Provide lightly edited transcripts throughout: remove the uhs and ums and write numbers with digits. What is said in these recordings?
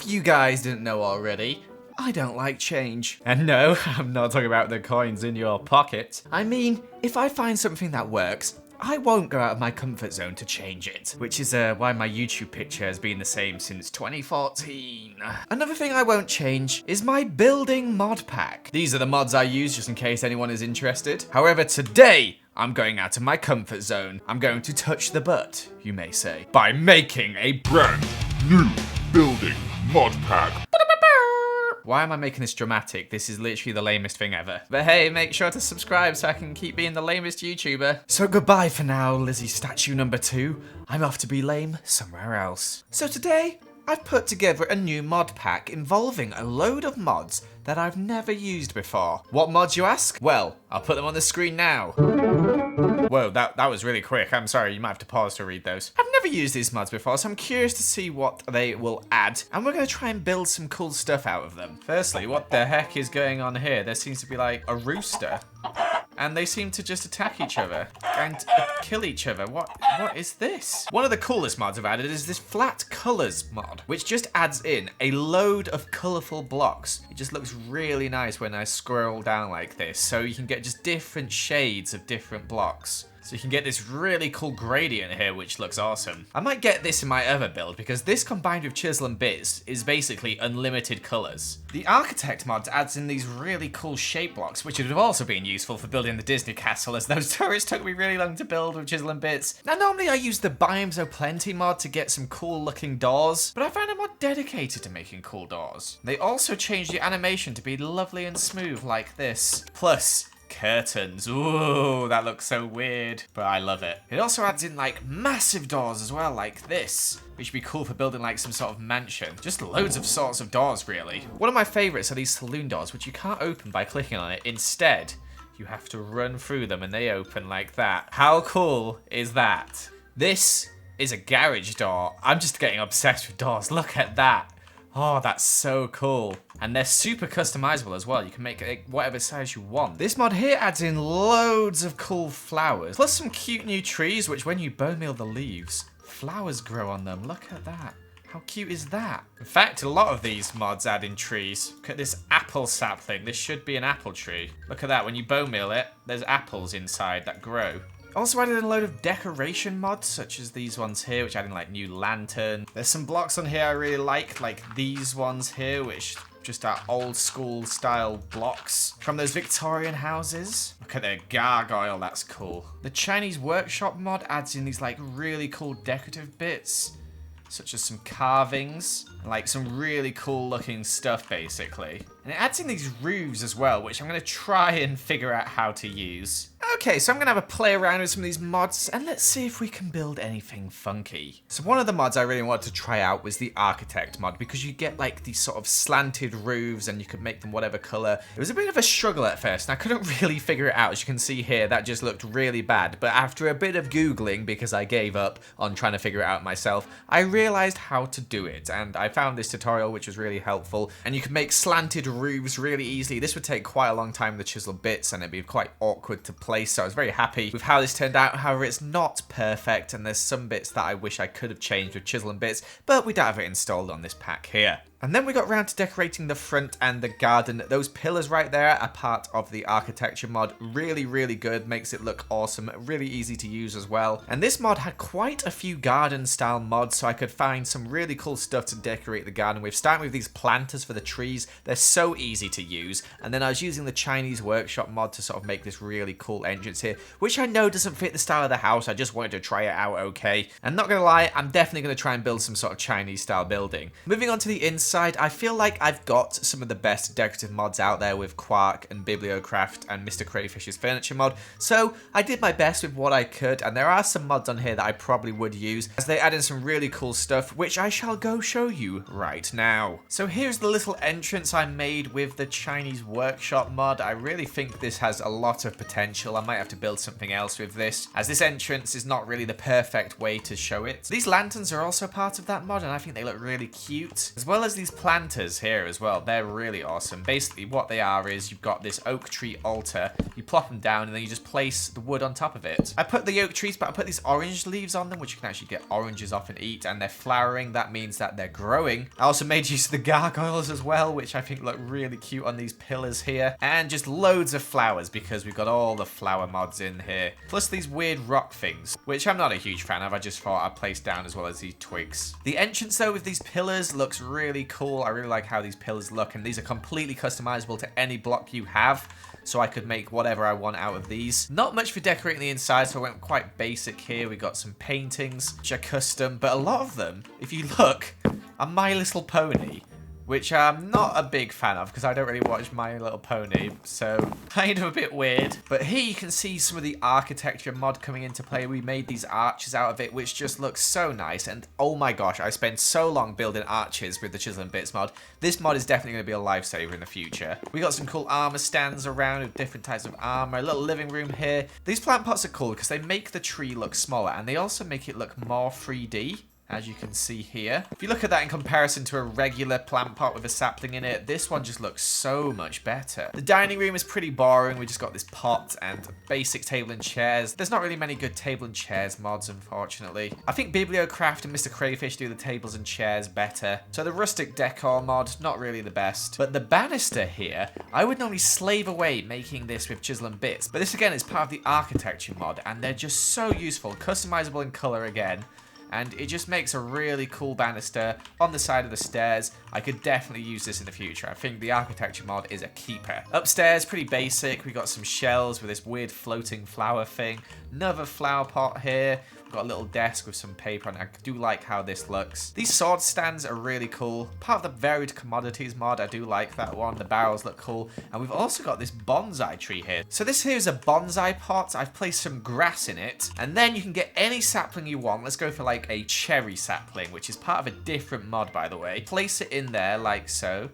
If you guys didn't know already, I don't like change. And no, I'm not talking about the coins in your pocket. I mean, if I find something that works, I won't go out of my comfort zone to change it, which is why my YouTube picture has been the same since 2014. Another thing I won't change is my building mod pack. These are the mods I use just in case anyone is interested. However, today, I'm going out of my comfort zone. I'm going to touch the butt, you may say, by making a brand new building mod pack. Why am I making this dramatic? This is literally the lamest thing ever. But hey, make sure to subscribe so I can keep being the lamest YouTuber. So goodbye for now, Lizzie statue number 2. I'm off to be lame somewhere else. So today, I've put together a new mod pack involving a load of mods that I've never used before. What mods, you ask? Well, I'll put them on the screen now. Whoa, that was really quick. I'm sorry, you might have to pause to read those. I've never used these mods before, so I'm curious to see what they will add. And we're going to try and build some cool stuff out of them. Firstly, what the heck is going on here? There seems to be like a rooster. And they seem to just attack each other and kill each other. What is this? One of the coolest mods I've added is this flat colors mod, which just adds in a load of colorful blocks. It just looks really nice when I scroll down like this. So you can get just different shades of different blocks. So you can get this really cool gradient here, which looks awesome. I might get this in my other build, because this combined with chisel and bits is basically unlimited colors. The architect mod adds in these really cool shape blocks, which would have also been useful for building the Disney castle, as those turrets took me really long to build with chisel and bits. Now normally I use the Biomes O'Plenty mod to get some cool looking doors, but I found a mod dedicated to making cool doors. They also changed the animation to be lovely and smooth like this. Plus, curtains. Ooh, that looks so weird, but I love it. It also adds in like massive doors as well, like this, which would be cool for building like some sort of mansion. Just loads of sorts of doors, really. One of my favorites are these saloon doors, which you can't open by clicking on it. Instead, you have to run through them and they open like that. How cool is that? This is a garage door. I'm just getting obsessed with doors. Look at that. Oh, that's so cool. And they're super customizable as well. You can make it whatever size you want. This mod here adds in loads of cool flowers, plus some cute new trees, which when you bone meal the leaves, flowers grow on them. Look at that. How cute is that? In fact, a lot of these mods add in trees. Look at this apple sapling. This should be an apple tree. Look at that. When you bone meal it, there's apples inside that grow. Also added in a load of decoration mods, such as these ones here, which add in like new lantern. There's some blocks on here I really like these ones here, which just are old school style blocks from those Victorian houses. Look at their gargoyle, that's cool. The Chinese workshop mod adds in these like really cool decorative bits, such as some carvings, and like some really cool looking stuff basically. And it adds in these roofs as well, which I'm going to try and figure out how to use. Okay, so I'm going to have a play around with some of these mods, and let's see if we can build anything funky. So one of the mods I really wanted to try out was the architect mod, because you get like these sort of slanted roofs and you could make them whatever color. It was a bit of a struggle at first, and I couldn't really figure it out. As you can see here, that just looked really bad. But after a bit of Googling, because I gave up on trying to figure it out myself, I realized how to do it. And I found this tutorial, which was really helpful. And you can make slanted roofs really easily. This would take quite a long time with the chisel bits, and it'd be quite awkward to place. So I was very happy with how this turned out. However, it's not perfect, and there's some bits that I wish I could have changed with chisel and bits, but we don't have it installed on this pack here. And then we got around to decorating the front and the garden. Those pillars right there are part of the architecture mod. Really, really good. Makes it look awesome. Really easy to use as well. And this mod had quite a few garden style mods, so I could find some really cool stuff to decorate the garden with. Starting with these planters for the trees. They're so easy to use. And then I was using the Chinese workshop mod to sort of make this really cool entrance here, which I know doesn't fit the style of the house. I just wanted to try it out okay. And not gonna lie, I'm definitely gonna try and build some sort of Chinese style building. Moving on to the inside, I feel like I've got some of the best decorative mods out there with Quark and Bibliocraft and Mr. Crayfish's furniture mod, so I did my best with what I could, and there are some mods on here that I probably would use, as they add in some really cool stuff, which I shall go show you right now. So here's the little entrance I made with the Chinese workshop mod. I really think this has a lot of potential. I might have to build something else with this, as this entrance is not really the perfect way to show it. These lanterns are also part of that mod, and I think they look really cute, as well as these planters here as well. They're really awesome. Basically, what they are is you've got this oak tree altar. You plop them down and then you just place the wood on top of it. I put the oak trees, but I put these orange leaves on them, which you can actually get oranges off and eat, and they're flowering. That means that they're growing. I also made use of the gargoyles as well, which I think look really cute on these pillars here. And just loads of flowers because we've got all the flower mods in here. Plus these weird rock things, which I'm not a huge fan of. I just thought I'd place down as well as these twigs. The entrance though with these pillars looks really cool. I really like how these pillars look, and these are completely customizable to any block you have. So I could make whatever I want out of these. Not much for decorating the inside, so I went quite basic here. We got some paintings, which are custom, but a lot of them, if you look, are My Little Pony, which I'm not a big fan of because I don't really watch My Little Pony, so kind of a bit weird. But here you can see some of the architecture mod coming into play. We made these arches out of it, which just looks so nice. And oh my gosh, I spent so long building arches with the Chisel and Bits mod. This mod is definitely going to be a lifesaver in the future. We got some cool armor stands around with different types of armor. A little living room here. These plant pots are cool because they make the tree look smaller and they also make it look more 3D. As you can see here. If you look at that in comparison to a regular plant pot with a sapling in it, this one just looks so much better. The dining room is pretty boring. We just got this pot and basic table and chairs. There's not really many good table and chairs mods, unfortunately. I think Bibliocraft and Mr. Crayfish do the tables and chairs better. So the rustic decor mod, not really the best. But the banister here, I would normally slave away making this with Chisel and Bits. But this again is part of the architecture mod, and they're just so useful. Customizable in color again. And it just makes a really cool banister on the side of the stairs. I could definitely use this in the future. I think the architecture mod is a keeper. Upstairs, pretty basic. We got some shelves with this weird floating flower thing. Another flower pot here. We've got a little desk with some paper on it. I do like how this looks. These sword stands are really cool. Part of the varied commodities mod. I do like that one. The barrels look cool. And we've also got this bonsai tree here. So this here is a bonsai pot. I've placed some grass in it. And then you can get any sapling you want. Let's go for like a cherry sapling, which is part of a different mod, by the way. Place it in there like so.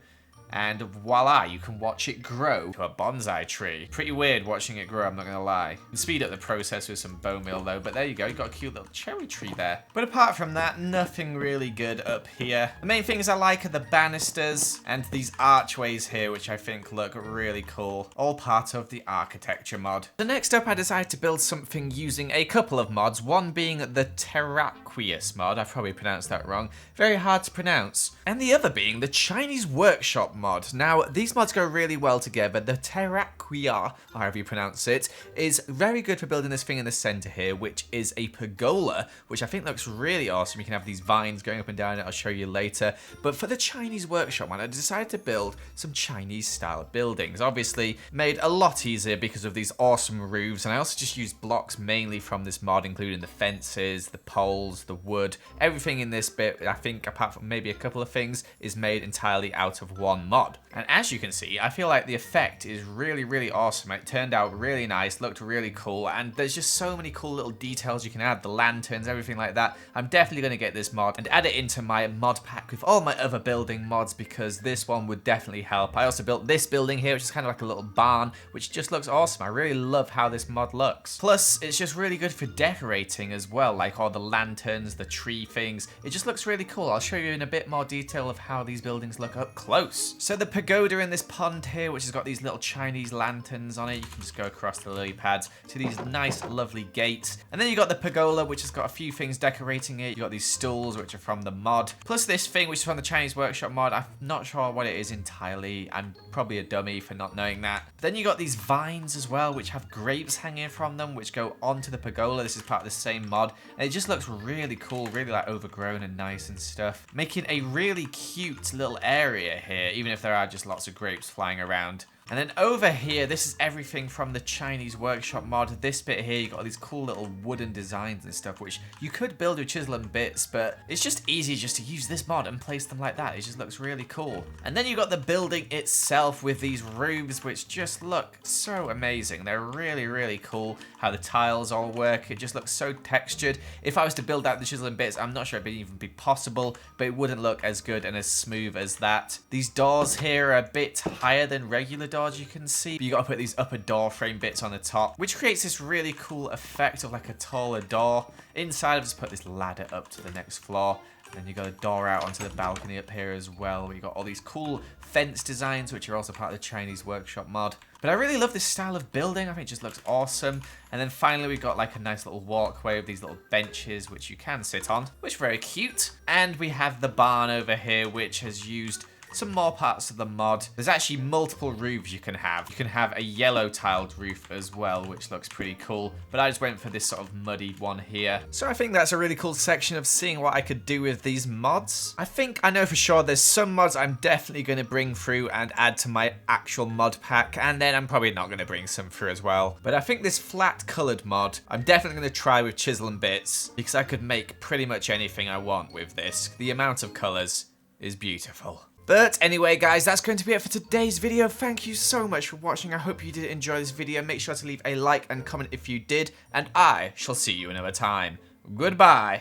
And voila, you can watch it grow to a bonsai tree. Pretty weird watching it grow, I'm not gonna lie. You can speed up the process with some bone meal though, but there you go, you got a cute little cherry tree there. But apart from that, nothing really good up here. The main things I like are the banisters and these archways here, which I think look really cool. All part of the architecture mod. So next up, I decided to build something using a couple of mods, one being the Terraqueous mod. I probably pronounced that wrong. Very hard to pronounce. And the other being the Chinese Workshop mod. Now, these mods go really well together. The Terraquea, however you pronounce it, is very good for building this thing in the center here, which is a pergola, which I think looks really awesome. You can have these vines going up and down it. I'll show you later. But for the Chinese Workshop mod, I decided to build some Chinese style buildings. Obviously, made a lot easier because of these awesome roofs. And I also just used blocks mainly from this mod, including the fences, the poles, the wood. Everything in this bit, I think, apart from maybe a couple of things, is made entirely out of one mod. And as you can see, I feel like the effect is really, really awesome. It turned out really nice, looked really cool, and there's just so many cool little details you can add, the lanterns, everything like that. I'm definitely going to get this mod and add it into my mod pack with all my other building mods because this one would definitely help. I also built this building here, which is kind of like a little barn, which just looks awesome. I really love how this mod looks. Plus, it's just really good for decorating as well, like all the lanterns, the tree things. It just looks really cool. I'll show you in a bit more detail of how these buildings look up close. So the pagoda in this pond here, which has got these little Chinese lanterns on it. You can just go across the lily pads to these nice, lovely gates. And then you got the pergola, which has got a few things decorating it. You got these stools, which are from the mod. Plus this thing, which is from the Chinese Workshop mod. I'm not sure what it is entirely. I'm probably a dummy for not knowing that. Then you got these vines as well, which have grapes hanging from them, which go onto the pergola. This is part of the same mod. And it just looks really cool, really like overgrown and nice and stuff. Making a really cute little area here, even if there are just lots of grapes flying around. And then over here, this is everything from the Chinese Workshop mod. This bit here, you got all these cool little wooden designs and stuff, which you could build with Chisel and Bits, but it's just easy just to use this mod and place them like that. It just looks really cool. And then you got the building itself with these roofs, which just look so amazing. They're really, really cool. How the tiles all work. It just looks so textured. If I was to build out the Chisel and Bits, I'm not sure it'd even be possible, but it wouldn't look as good and as smooth as that. These doors here are a bit higher than regular doors, you can see. But you got to put these upper door frame bits on the top, which creates this really cool effect of like a taller door. Inside, I've just put this ladder up to the next floor. Then you got a door out onto the balcony up here as well. We got all these cool fence designs, which are also part of the Chinese workshop mod. But I really love this style of building. I think it just looks awesome. And then finally we got like a nice little walkway with these little benches, which you can sit on, which is very cute. And we have the barn over here, which has used some more parts of the mod. There's actually multiple roofs you can have. You can have a yellow tiled roof as well, which looks pretty cool. But I just went for this sort of muddied one here. So I think that's a really cool section of seeing what I could do with these mods. I think I know for sure there's some mods I'm definitely going to bring through and add to my actual mod pack. And then I'm probably not going to bring some through as well. But I think this flat colored mod, I'm definitely going to try with chisel and bits, because I could make pretty much anything I want with this. The amount of colors is beautiful. But anyway, guys, that's going to be it for today's video. Thank you so much for watching. I hope you did enjoy this video. Make sure to leave a like and comment if you did, and I shall see you another time. Goodbye.